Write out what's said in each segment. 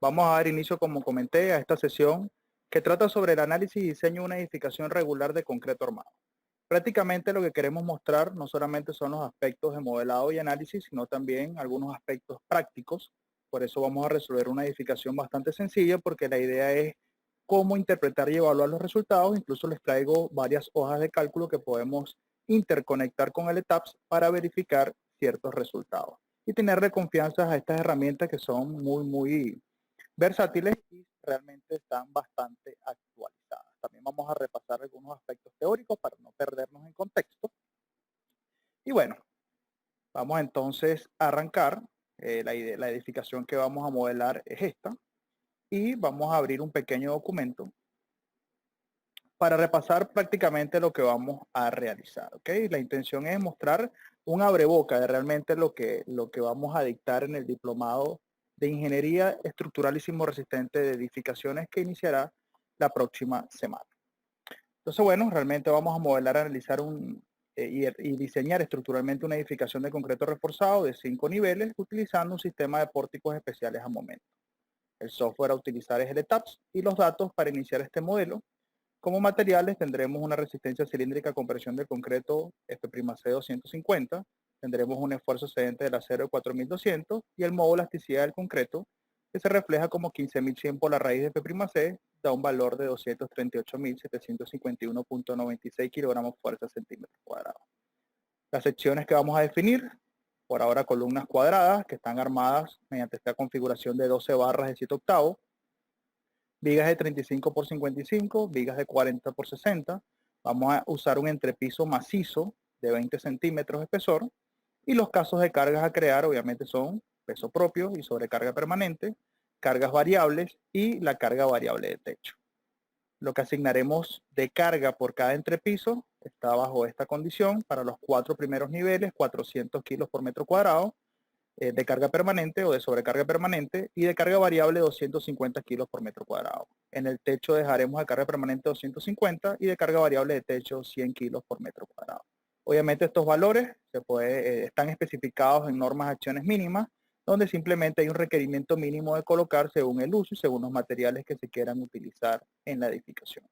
Vamos a dar inicio, como comenté, a esta sesión que trata sobre el análisis y diseño de una edificación regular de concreto armado. Prácticamente lo que queremos mostrar no solamente son los aspectos de modelado y análisis, sino también algunos aspectos prácticos. Por eso vamos a resolver una edificación bastante sencilla, porque la idea es cómo interpretar y evaluar los resultados. Incluso les traigo varias hojas de cálculo que podemos interconectar con el ETABS para verificar ciertos resultados y tenerle confianza a estas herramientas que son muy versátiles y realmente están bastante actualizadas. También vamos a repasar algunos aspectos teóricos para no perdernos en contexto. Y bueno, vamos entonces a arrancar. La edificación que vamos a modelar es esta. Y vamos a abrir un pequeño documento para repasar prácticamente lo que vamos a realizar. ¿Okay? La intención es mostrar un abreboca de realmente lo que vamos a dictar en el diplomado de Ingeniería Estructural y Sismorresistente de Edificaciones que iniciará la próxima semana. Entonces, bueno, realmente vamos a modelar, analizar y diseñar estructuralmente una edificación de concreto reforzado de 5 niveles utilizando un sistema de pórticos especiales a momento. El software a utilizar es el ETABS y los datos para iniciar este modelo. Como materiales tendremos una resistencia cilíndrica con presión de concreto F'C 250, tendremos un esfuerzo cedente del acero de 4200 y el modo elasticidad del concreto que se refleja como 15100 por la raíz de F'C, da un valor de 238.751.96 kilogramos fuerza centímetros cuadrados. Las secciones que vamos a definir, por ahora columnas cuadradas que están armadas mediante esta configuración de 12 barras de 7 octavos, vigas de 35 por 55, vigas de 40 por 60. Vamos a usar un entrepiso macizo de 20 centímetros de espesor. Y los casos de cargas a crear obviamente son peso propio y sobrecarga permanente, cargas variables y la carga variable de techo. Lo que asignaremos de carga por cada entrepiso está bajo esta condición. Para los 4 primeros niveles, 400 kilos por metro cuadrado, de carga permanente o de sobrecarga permanente, y de carga variable 250 kilos por metro cuadrado. En el techo dejaremos de carga permanente 250 y de carga variable de techo 100 kilos por metro cuadrado. Obviamente estos valores están especificados en normas de acciones mínimas, donde simplemente hay un requerimiento mínimo de colocar según el uso y según los materiales que se quieran utilizar en la edificación.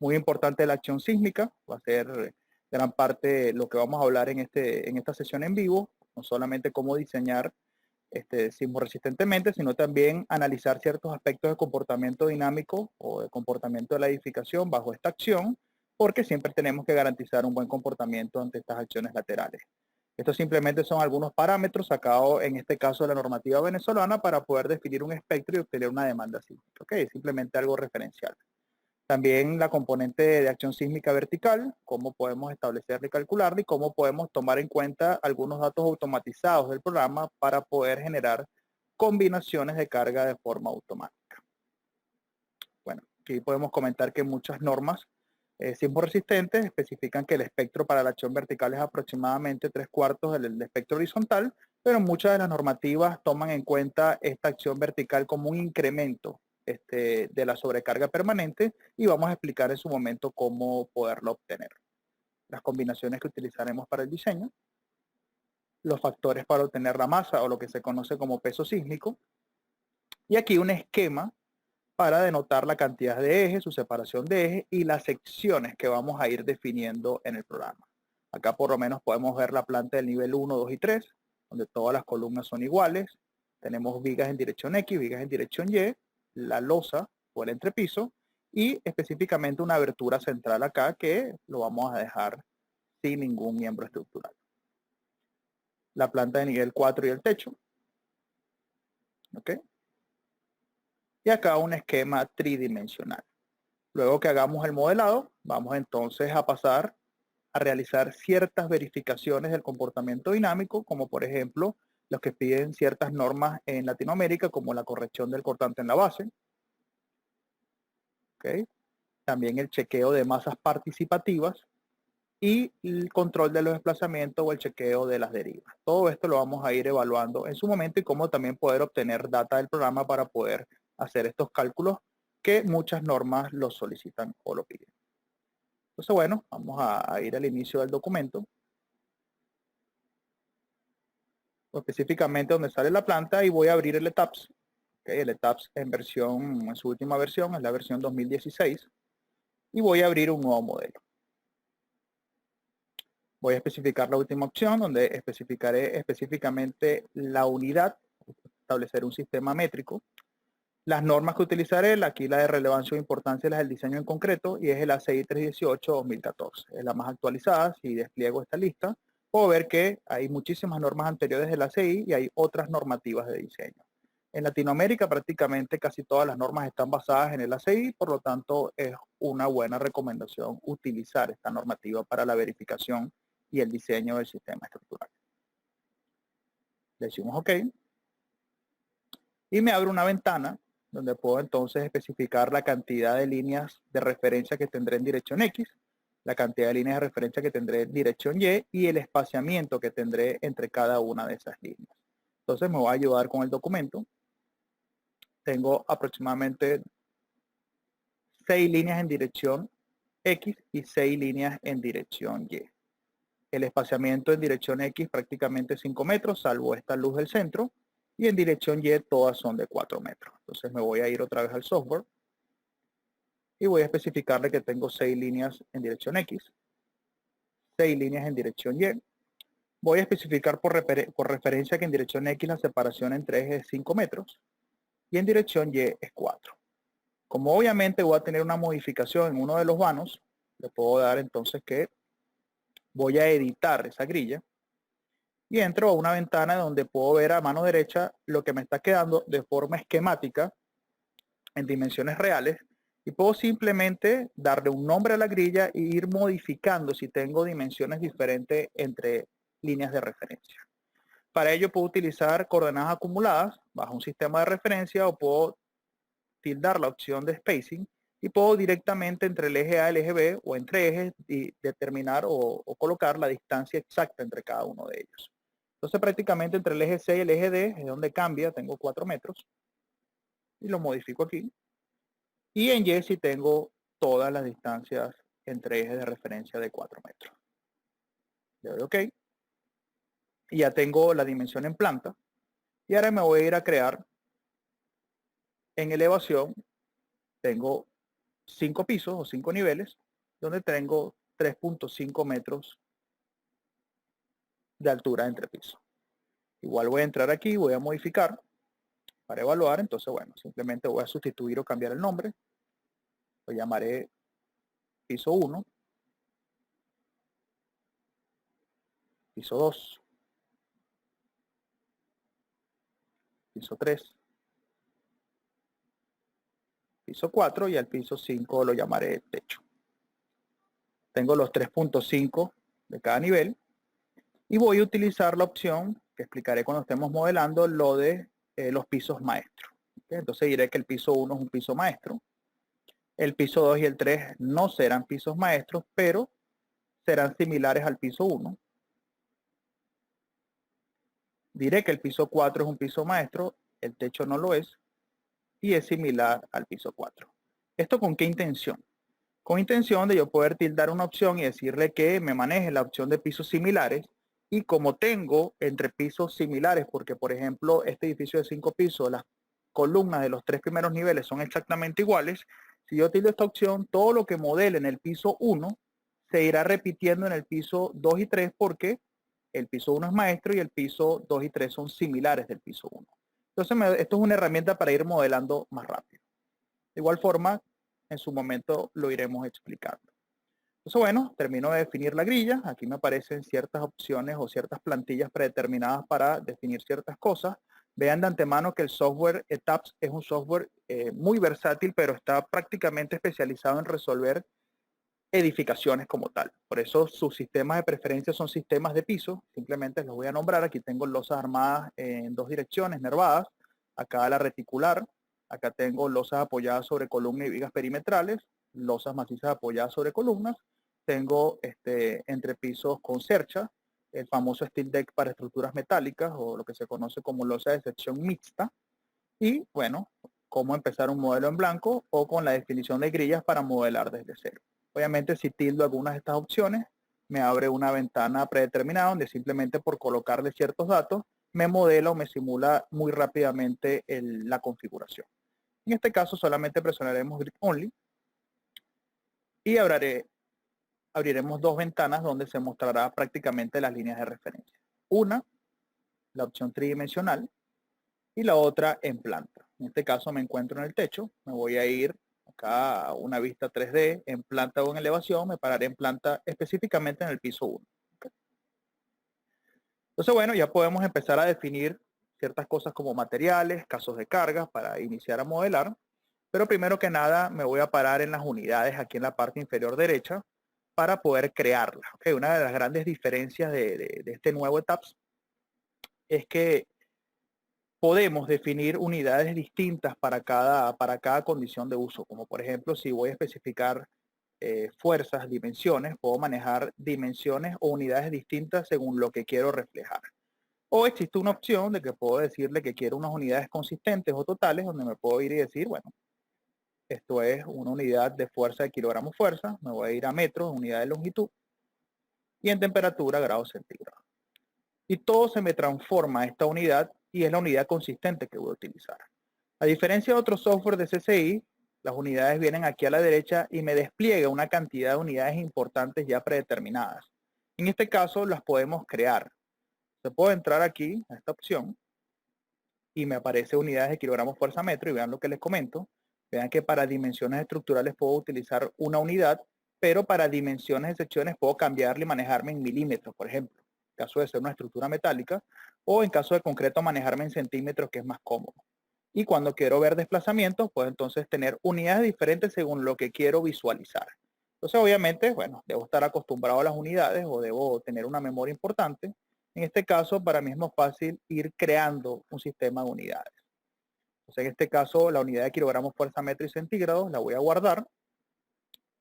Muy importante la acción sísmica, va a ser gran parte lo que vamos a hablar en esta sesión en vivo, no solamente cómo diseñar sismo resistentemente, sino también analizar ciertos aspectos de comportamiento dinámico o de comportamiento de la edificación bajo esta acción, porque siempre tenemos que garantizar un buen comportamiento ante estas acciones laterales. Estos simplemente son algunos parámetros sacados en este caso de la normativa venezolana para poder definir un espectro y obtener una demanda sísmica. ¿Okay? Simplemente algo referencial. También la componente de acción sísmica vertical, cómo podemos establecerla y calcularla y cómo podemos tomar en cuenta algunos datos automatizados del programa para poder generar combinaciones de carga de forma automática. Bueno, aquí podemos comentar que muchas normas sismoresistentes especifican que el espectro para la acción vertical es aproximadamente 3/4 del espectro horizontal, pero muchas de las normativas toman en cuenta esta acción vertical como un incremento de la sobrecarga permanente y vamos a explicar en su momento cómo poderlo obtener. Las combinaciones que utilizaremos para el diseño, los factores para obtener la masa o lo que se conoce como peso sísmico, y aquí un esquema para denotar la cantidad de ejes, su separación de ejes y las secciones que vamos a ir definiendo en el programa. Acá por lo menos podemos ver la planta del nivel 1, 2 y 3, donde todas las columnas son iguales. Tenemos vigas en dirección X, vigas en dirección Y, la losa o el entrepiso y específicamente una abertura central acá que lo vamos a dejar sin ningún miembro estructural. La planta de nivel 4 y el techo. ¿Ok? Y acá un esquema tridimensional. Luego que hagamos el modelado, vamos entonces a pasar a realizar ciertas verificaciones del comportamiento dinámico, como por ejemplo los que piden ciertas normas en Latinoamérica, como la corrección del cortante en la base. ¿Okay? También el chequeo de masas participativas y el control de los desplazamientos o el chequeo de las derivas. Todo esto lo vamos a ir evaluando en su momento y cómo también poder obtener data del programa para poder hacer estos cálculos que muchas normas lo solicitan o lo piden. Entonces, bueno, vamos a ir al inicio del documento, o específicamente donde sale la planta, y voy a abrir el ETABS. El ETABS en su última versión, es la versión 2016. Y voy a abrir un nuevo modelo. Voy a especificar la última opción, donde especificaré específicamente la unidad, establecer un sistema métrico. Las normas que utilizaré, aquí la de relevancia o importancia es el diseño en concreto y es el ACI 318-2014. Es la más actualizada. Si despliego esta lista, puedo ver que hay muchísimas normas anteriores del ACI y hay otras normativas de diseño. En Latinoamérica prácticamente casi todas las normas están basadas en el ACI, por lo tanto es una buena recomendación utilizar esta normativa para la verificación y el diseño del sistema estructural. Le decimos OK. Y me abre una ventana donde puedo entonces especificar la cantidad de líneas de referencia que tendré en dirección X, la cantidad de líneas de referencia que tendré en dirección Y y el espaciamiento que tendré entre cada una de esas líneas. Entonces me va a ayudar con el documento. Tengo aproximadamente 6 líneas en dirección X y 6 líneas en dirección Y. El espaciamiento en dirección X prácticamente 5 metros, salvo esta luz del centro, y en dirección Y todas son de 4 metros. Entonces me voy a ir otra vez al software y voy a especificarle que tengo 6 líneas en dirección X, 6 líneas en dirección Y. Voy a especificar por referencia que en dirección X la separación entre ejes es 5 metros y en dirección Y es 4. Como obviamente voy a tener una modificación en uno de los vanos, le puedo dar entonces que voy a editar esa grilla y entro a una ventana donde puedo ver a mano derecha lo que me está quedando de forma esquemática en dimensiones reales y puedo simplemente darle un nombre a la grilla e ir modificando si tengo dimensiones diferentes entre líneas de referencia. Para ello puedo utilizar coordenadas acumuladas bajo un sistema de referencia o puedo tildar la opción de spacing y puedo directamente entre el eje A y el eje B o entre ejes y determinar o colocar la distancia exacta entre cada uno de ellos. Entonces prácticamente entre el eje C y el eje D es donde cambia, tengo 4 metros y lo modifico aquí. Y en Y sí tengo todas las distancias entre ejes de referencia de 4 metros. Le doy OK. Y ya tengo la dimensión en planta. Y ahora me voy a ir a crear en elevación. Tengo 5 pisos o 5 niveles, donde tengo 3.5 metros de altura entre pisos. Igual voy a entrar aquí, voy a modificar para evaluar. Entonces, bueno, simplemente voy a sustituir o cambiar el nombre. Lo llamaré piso 1, piso 2, piso 3, piso 4 y al piso 5 lo llamaré techo. Tengo los 3.5 de cada nivel y voy a utilizar la opción que explicaré cuando estemos modelando lo de los pisos maestros. ¿Okay? Entonces diré que el piso 1 es un piso maestro. El piso 2 y el 3 no serán pisos maestros, pero serán similares al piso 1. Diré que el piso 4 es un piso maestro, el techo no lo es, y es similar al piso 4. ¿Esto con qué intención? Con intención de yo poder tildar una opción y decirle que me maneje la opción de pisos similares, y como tengo entre pisos similares, porque por ejemplo este edificio de 5 pisos, las columnas de los 3 primeros niveles son exactamente iguales, si yo tildo esta opción, todo lo que modele en el piso 1 se irá repitiendo en el piso 2 y 3 porque el piso 1 es maestro y el piso 2 y 3 son similares del piso 1. Entonces esto es una herramienta para ir modelando más rápido. De igual forma, en su momento lo iremos explicando. Entonces, bueno, termino de definir la grilla. Aquí me aparecen ciertas opciones o ciertas plantillas predeterminadas para definir ciertas cosas. Vean de antemano que el software ETABS es un software muy versátil, pero está prácticamente especializado en resolver edificaciones como tal. Por eso sus sistemas de preferencia son sistemas de piso. Simplemente los voy a nombrar. Aquí tengo losas armadas en 2 direcciones, nervadas. Acá la reticular. Acá tengo losas apoyadas sobre columnas y vigas perimetrales. Losas macizas apoyadas sobre columnas. Tengo entrepisos con cercha. El famoso steel deck para estructuras metálicas o lo que se conoce como losa de sección mixta. Y bueno, cómo empezar un modelo en blanco o con la definición de grillas para modelar desde cero. Obviamente si tildo algunas de estas opciones, me abre una ventana predeterminada donde simplemente por colocarle ciertos datos, me modela o me simula muy rápidamente la configuración. En este caso solamente presionaremos Grid Only y abriremos dos ventanas donde se mostrará prácticamente las líneas de referencia. Una, la opción tridimensional, y la otra en planta. En este caso me encuentro en el techo, me voy a ir acá a una vista 3D en planta o en elevación, me pararé en planta específicamente en el piso 1. ¿Okay? Entonces, bueno, ya podemos empezar a definir ciertas cosas como materiales, casos de cargas para iniciar a modelar, pero primero que nada me voy a parar en las unidades aquí en la parte inferior derecha para poder crearlas. ¿Okay? Una de las grandes diferencias de este nuevo ETAPS es que podemos definir unidades distintas para cada condición de uso, como por ejemplo si voy a especificar fuerzas, dimensiones, puedo manejar dimensiones o unidades distintas según lo que quiero reflejar. O existe una opción de que puedo decirle que quiero unas unidades consistentes o totales, donde me puedo ir y decir, bueno, esto es una unidad de fuerza de kilogramos fuerza, me voy a ir a metros, unidad de longitud, y en temperatura, grados centígrados. Y todo se me transforma a esta unidad y es la unidad consistente que voy a utilizar. A diferencia de otros software de CCI, las unidades vienen aquí a la derecha y me despliega una cantidad de unidades importantes ya predeterminadas. En este caso las podemos crear. Se puede entrar aquí a esta opción y me aparece unidades de kilogramos fuerza metro y vean lo que les comento. Vean que para dimensiones estructurales puedo utilizar una unidad, pero para dimensiones de secciones puedo cambiarle y manejarme en milímetros, por ejemplo, en caso de ser una estructura metálica, o en caso de concreto manejarme en centímetros, que es más cómodo. Y cuando quiero ver desplazamientos, puedo entonces tener unidades diferentes según lo que quiero visualizar. Entonces, obviamente, bueno, debo estar acostumbrado a las unidades o debo tener una memoria importante. En este caso, para mí es más fácil ir creando un sistema de unidades. Entonces, en este caso, la unidad de kilogramos fuerza metro y centígrados la voy a guardar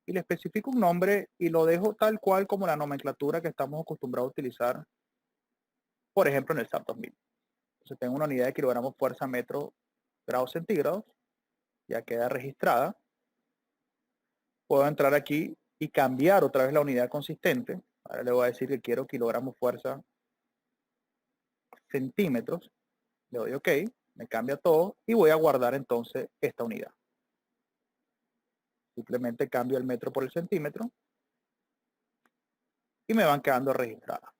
y le especifico un nombre y lo dejo tal cual como la nomenclatura que estamos acostumbrados a utilizar, por ejemplo, en el SAP 2000. Entonces, tengo una unidad de kilogramos fuerza metro grados centígrados, ya queda registrada. Puedo entrar aquí y cambiar otra vez la unidad consistente. Ahora le voy a decir que quiero kilogramos fuerza centímetros. Le doy OK, me cambia todo y voy a guardar entonces esta unidad. Simplemente cambio el metro por el centímetro y me van quedando registradas.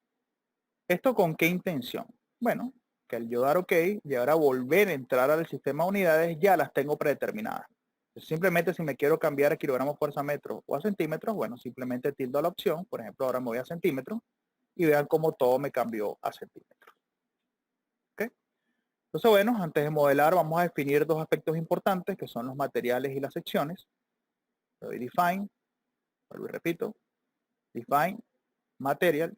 ¿Esto con qué intención? Bueno, que al yo dar OK y ahora volver a entrar al sistema de unidades ya las tengo predeterminadas. Simplemente si me quiero cambiar a kilogramos fuerza metro o a centímetros, bueno, simplemente tildo la opción. Por ejemplo, ahora me voy a centímetros y vean cómo todo me cambió a centímetros. ¿Okay? Entonces, bueno, antes de modelar vamos a definir dos aspectos importantes que son los materiales y las secciones. Le doy Define, vuelvo y repito, Define, Material,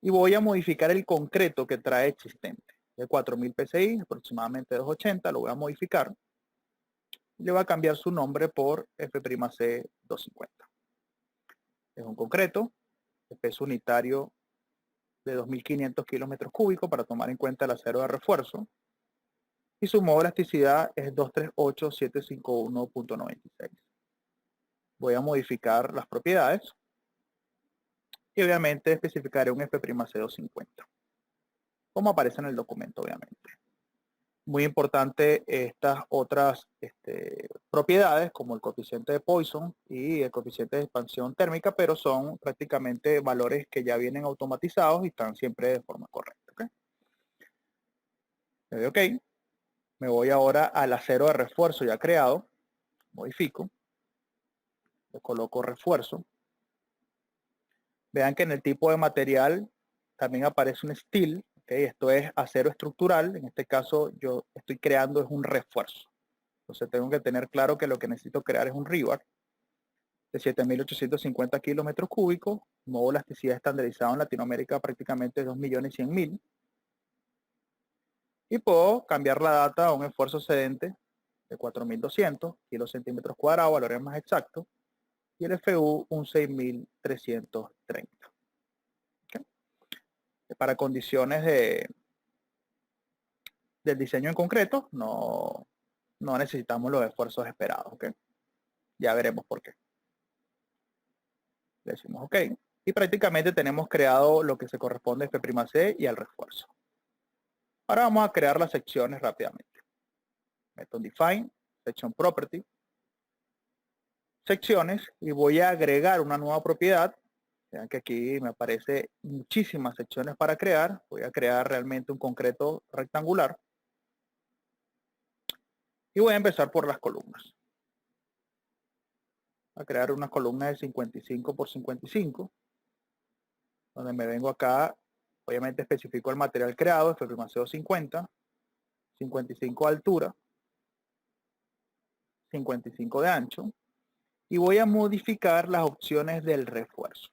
y voy a modificar el concreto que trae existente. De 4000 PSI, aproximadamente 280, lo voy a modificar. Le va a cambiar su nombre por F'C 250. Es un concreto de peso unitario de 2500 kilómetros cúbicos para tomar en cuenta el acero de refuerzo. Y su modo de elasticidad es 238751.96. Voy a modificar las propiedades y obviamente especificaré un F'C 250, como aparece en el documento, obviamente. Muy importante estas otras propiedades, como el coeficiente de Poisson y el coeficiente de expansión térmica, pero son prácticamente valores que ya vienen automatizados y están siempre de forma correcta. ¿Okay? Le doy OK. Me voy ahora al acero de refuerzo ya creado. Modifico. Le coloco refuerzo. Vean que en el tipo de material también aparece un steel. ¿Okay? Esto es acero estructural. En este caso yo estoy creando es un refuerzo. Entonces tengo que tener claro que lo que necesito crear es un rebar de 7850 kilómetros cúbicos, modo elasticidad estandarizado en Latinoamérica prácticamente 2.100.000. Y puedo cambiar la data a un esfuerzo excedente de 4200 kilocentímetros cuadrados, valores más exactos, y el FU un 6330. ¿Okay? Para condiciones del diseño en concreto, no necesitamos los esfuerzos esperados. ¿Okay? Ya veremos por qué. Le decimos OK. Y prácticamente tenemos creado lo que se corresponde a F'C y al refuerzo. Ahora vamos a crear las secciones rápidamente. Meto en Define, Section Property, secciones, y voy a agregar una nueva propiedad. Vean que aquí me aparece muchísimas secciones para crear. Voy a crear realmente un concreto rectangular. Y voy a empezar por las columnas. Voy a crear una columna de 55 por 55. Donde me vengo acá, obviamente especifico el material creado, FFmaceo 50, 55 de altura, 55 de ancho. Y voy a modificar las opciones del refuerzo.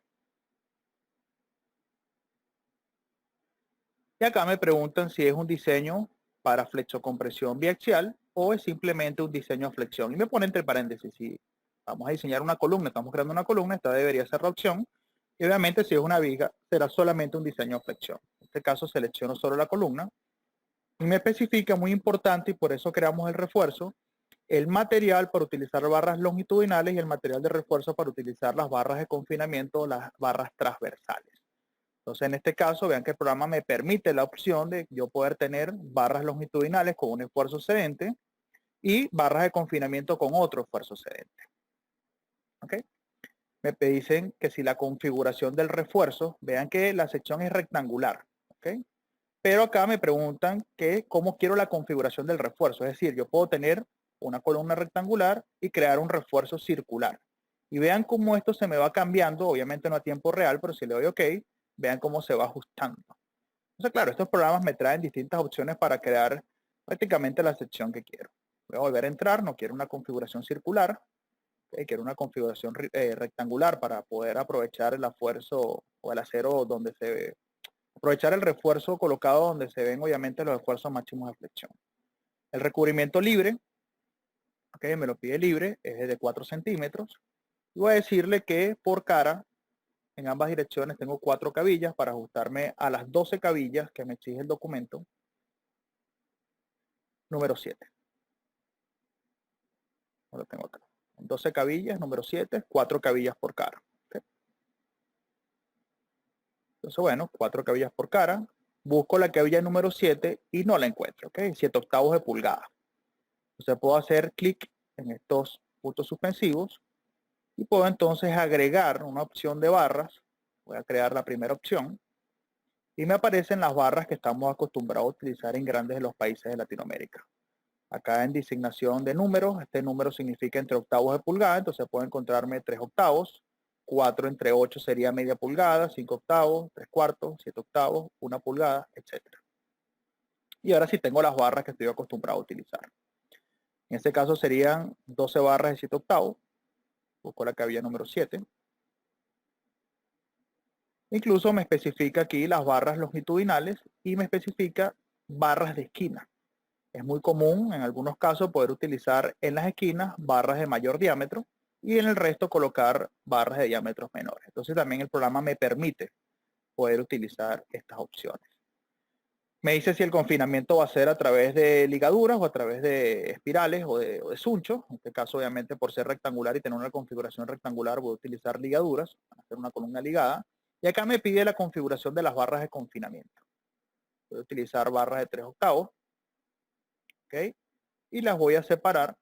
Y acá me preguntan si es un diseño para flexocompresión biaxial o es simplemente un diseño a flexión. Y me pone entre paréntesis, si vamos a diseñar una columna, estamos creando una columna, esta debería ser la opción. Y obviamente si es una viga, será solamente un diseño a flexión. En este caso selecciono solo la columna. Y me especifica, muy importante, y por eso creamos el refuerzo, el material para utilizar barras longitudinales y el material de refuerzo para utilizar las barras de confinamiento o las barras transversales. Entonces, en este caso, vean que el programa me permite la opción de yo poder tener barras longitudinales con un esfuerzo cedente y barras de confinamiento con otro esfuerzo cedente. ¿Ok? Me dicen que si la configuración del refuerzo, vean que la sección es rectangular. ¿Ok? Pero acá me preguntan que cómo quiero la configuración del refuerzo. Es decir, yo puedo tener una columna rectangular y crear un refuerzo circular. Y vean cómo esto se me va cambiando, obviamente no a tiempo real, pero si le doy OK, vean cómo se va ajustando. Entonces, claro, estos programas me traen distintas opciones para crear prácticamente la sección que quiero. Voy a volver a entrar, no quiero una configuración circular, quiero una configuración rectangular para poder aprovechar el esfuerzo o el acero donde se ve. Aprovechar el refuerzo colocado donde se ven obviamente los esfuerzos máximos de flexión. El recubrimiento libre, okay, me lo pide libre, es de 4 centímetros. Y voy a decirle que por cara, en ambas direcciones tengo 4 cabillas para ajustarme a las 12 cabillas que me exige el documento. Número 7. Lo tengo acá. 12 cabillas, número 7, 4 cabillas por cara. Okay. Entonces, bueno, 4 cabillas por cara. Busco la cabilla número 7 y no la encuentro. ¿Okay? 7 octavos de pulgada. Entonces puedo hacer clic en estos puntos suspensivos y puedo entonces agregar una opción de barras. Voy a crear la primera opción y me aparecen las barras que estamos acostumbrados a utilizar en grandes de los países de Latinoamérica. Acá en designación de números, este número significa entre octavos de pulgada, entonces puedo encontrarme 3 octavos, 4 entre 8 sería media pulgada, 5 octavos, 3 cuartos, 7 octavos, 1 pulgada, etc. Y ahora sí tengo las barras que estoy acostumbrado a utilizar. En este caso serían 12 barras de 7 octavos. Busco la cabilla número 7. Incluso me especifica aquí las barras longitudinales y me especifica barras de esquina. Es muy común en algunos casos poder utilizar en las esquinas barras de mayor diámetro y en el resto colocar barras de diámetros menores. Entonces también el programa me permite poder utilizar estas opciones. Me dice si el confinamiento va a ser a través de ligaduras o a través de espirales o de sunchos. En este caso, obviamente, por ser rectangular y tener una configuración rectangular, voy a utilizar ligaduras para hacer una columna ligada. Y acá me pide la configuración de las barras de confinamiento. Voy a utilizar barras de 3 octavos. ¿Okay? Y las voy a separar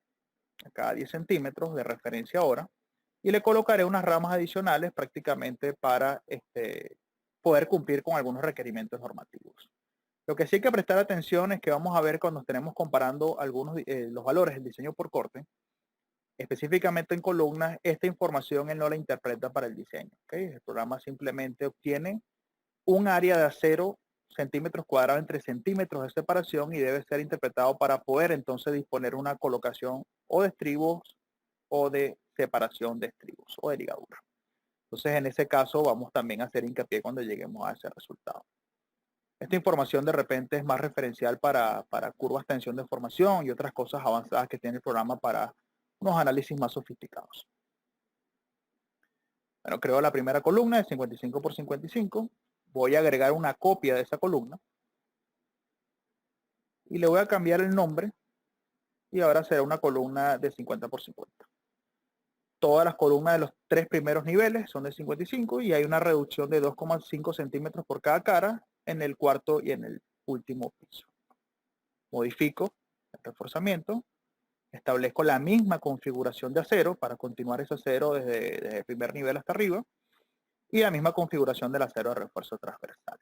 a cada 10 centímetros de referencia ahora. Y le colocaré unas ramas adicionales prácticamente para poder cumplir con algunos requerimientos normativos. Lo que sí hay que prestar atención es que vamos a ver cuando estaremos comparando algunos los valores del diseño por corte, específicamente en columnas, esta información él no la interpreta para el diseño. ¿Okay? El programa simplemente obtiene un área de acero centímetros cuadrados entre centímetros de separación y debe ser interpretado para poder entonces disponer una colocación o de estribos o de separación de estribos o de ligadura. Entonces en ese caso vamos también a hacer hincapié cuando lleguemos a ese resultado. Esta información de repente es más referencial para curvas de tensión de formación y otras cosas avanzadas que tiene el programa para unos análisis más sofisticados. Bueno, creo la primera columna de 55 por 55. Voy a agregar una copia de esa columna. Y le voy a cambiar el nombre. Y ahora será una columna de 50 por 50. Todas las columnas de los 3 primeros niveles son de 55 y hay una reducción de 2,5 centímetros por cada cara en el cuarto y en el último piso. Modifico el reforzamiento, establezco la misma configuración de acero para continuar ese acero desde el primer nivel hasta arriba y la misma configuración del acero de refuerzo transversal.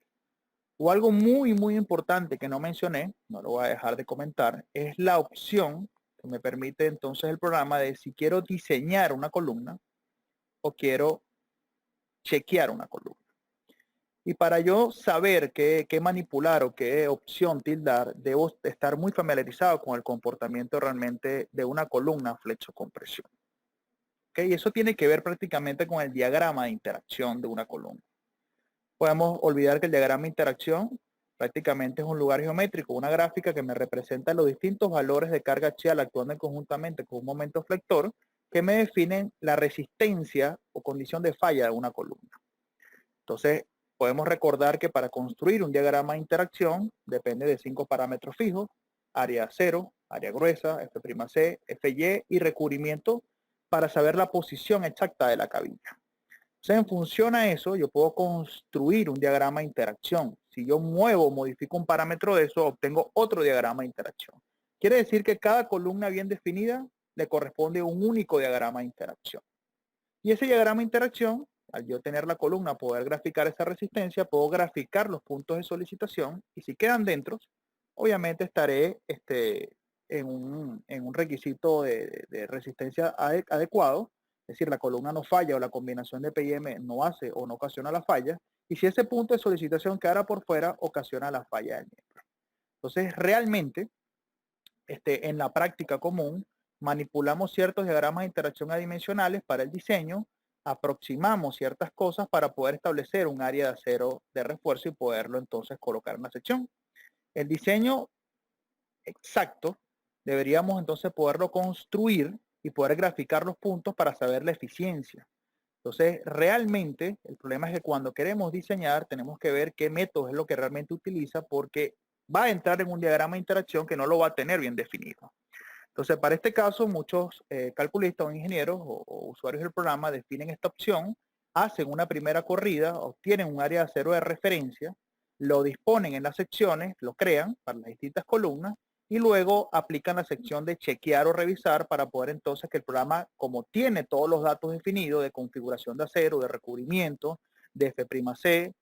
O algo muy importante que no mencioné, no lo voy a dejar de comentar, es la opción que me permite entonces el programa de si quiero diseñar una columna o quiero chequear una columna. Y para yo saber qué manipular o qué opción tildar, debo estar muy familiarizado con el comportamiento realmente de una columna flexo-compresión. ¿Okay? Y eso tiene que ver prácticamente con el diagrama de interacción de una columna. Podemos olvidar que el diagrama de interacción prácticamente es un lugar geométrico, una gráfica que me representa los distintos valores de carga axial actuando conjuntamente con un momento flector que me definen la resistencia o condición de falla de una columna. Entonces, podemos recordar que para construir un diagrama de interacción depende de 5 parámetros fijos: área cero, área gruesa, F'C, Fy y recubrimiento para saber la posición exacta de la cabina. Entonces, en función a eso, yo puedo construir un diagrama de interacción. Si yo muevo o modifico un parámetro de eso, obtengo otro diagrama de interacción. Quiere decir que cada columna bien definida le corresponde un único diagrama de interacción. Y ese diagrama de interacción, al yo tener la columna, poder graficar esa resistencia, puedo graficar los puntos de solicitación y si quedan dentro, obviamente estaré en un requisito de resistencia adecuado, es decir, la columna no falla o la combinación de P&M no hace o no ocasiona la falla, y si ese punto de solicitación quedara por fuera, ocasiona la falla del miembro. Entonces, realmente, en la práctica común, manipulamos ciertos diagramas de interacción adimensionales para el diseño, aproximamos ciertas cosas para poder establecer un área de acero de refuerzo y poderlo entonces colocar en la sección. El diseño exacto deberíamos entonces poderlo construir y poder graficar los puntos para saber la eficiencia. Entonces, realmente, el problema es que cuando queremos diseñar, tenemos que ver qué método es lo que realmente utiliza, porque va a entrar en un diagrama de interacción que no lo va a tener bien definido. Entonces, para este caso, muchos calculistas o ingenieros o usuarios del programa definen esta opción, hacen una primera corrida, obtienen un área de acero de referencia, lo disponen en las secciones, lo crean para las distintas columnas y luego aplican la sección de chequear o revisar para poder entonces que el programa, como tiene todos los datos definidos de configuración de acero, de recubrimiento, de F'C,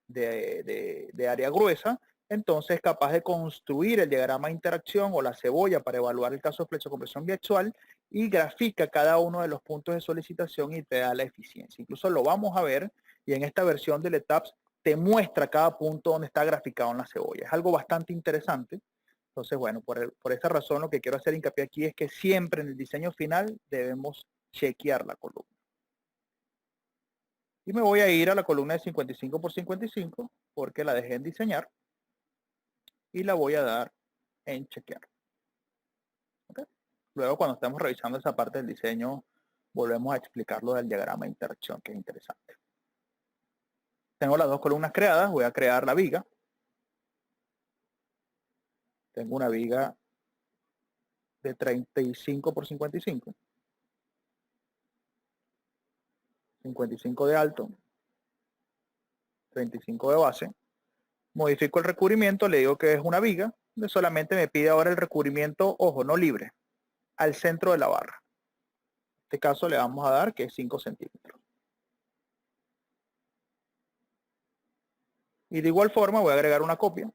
de área gruesa, entonces es capaz de construir el diagrama de interacción o la cebolla para evaluar el caso de flexocompresión biaxial y grafica cada uno de los puntos de solicitación y te da la eficiencia. Incluso lo vamos a ver y en esta versión del ETAPS te muestra cada punto donde está graficado en la cebolla. Es algo bastante interesante. Entonces, bueno, por esa razón lo que quiero hacer hincapié aquí es que siempre en el diseño final debemos chequear la columna. Y me voy a ir a la columna de 55 por 55 porque la dejé en diseñar y la voy a dar en chequear. ¿Okay? Luego, cuando estemos revisando esa parte del diseño, volvemos a explicar lo del diagrama de interacción, que es interesante. Tengo las dos columnas creadas, voy a crear la viga. Tengo una viga de 35 por 55. 55 de alto, 35 de base. Modifico el recubrimiento, le digo que es una viga, solamente me pide ahora el recubrimiento, ojo, no libre, al centro de la barra. En este caso le vamos a dar que es 5 centímetros. Y de igual forma voy a agregar una copia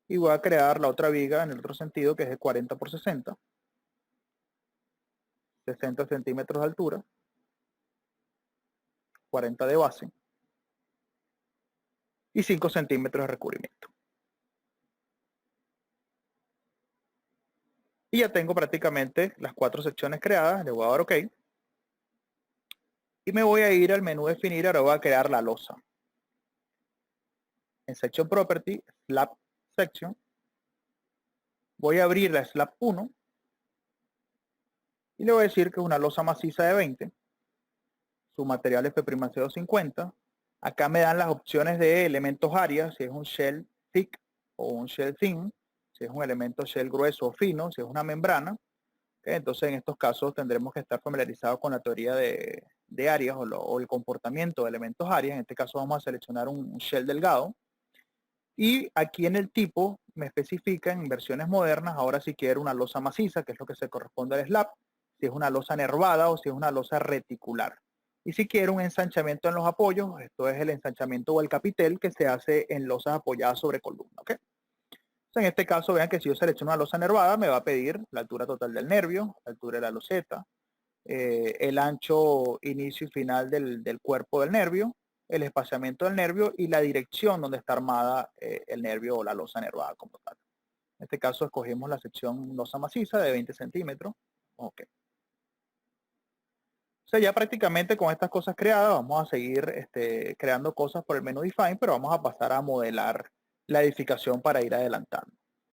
y voy a crear la otra viga en el otro sentido que es de 40 por 60. 60 centímetros de altura, 40 de base y 5 centímetros de recubrimiento. Y ya tengo prácticamente las 4 secciones creadas, le voy a dar OK. Y me voy a ir al menú definir, ahora voy a crear la losa. En Section Property, Slab Section, voy a abrir la Slab 1 y le voy a decir que es una losa maciza de 20. Su material es F'C 250. Acá me dan las opciones de elementos áreas, si es un shell thick o un shell thin, si es un elemento shell grueso o fino, si es una membrana. ¿Okay? Entonces, en estos casos tendremos que estar familiarizados con la teoría de áreas o el comportamiento de elementos áreas. En este caso vamos a seleccionar un shell delgado. Y aquí en el tipo me especifica en versiones modernas, ahora si quiero una losa maciza, que es lo que se corresponde al slab, si es una losa nervada o si es una losa reticular. Y si quiero un ensanchamiento en los apoyos, esto es el ensanchamiento o el capitel que se hace en losas apoyadas sobre columna. ¿Ok? En este caso, vean que si yo selecciono una losa nervada, me va a pedir la altura total del nervio, la altura de la loseta, el ancho inicio y final del cuerpo del nervio, el espaciamiento del nervio y la dirección donde está armada el nervio o la losa nervada como tal. En este caso escogimos la sección losa maciza de 20 centímetros. Ok. O sea, ya prácticamente con estas cosas creadas vamos a seguir creando cosas por el menú Define, pero vamos a pasar a modelar la edificación para ir adelantando.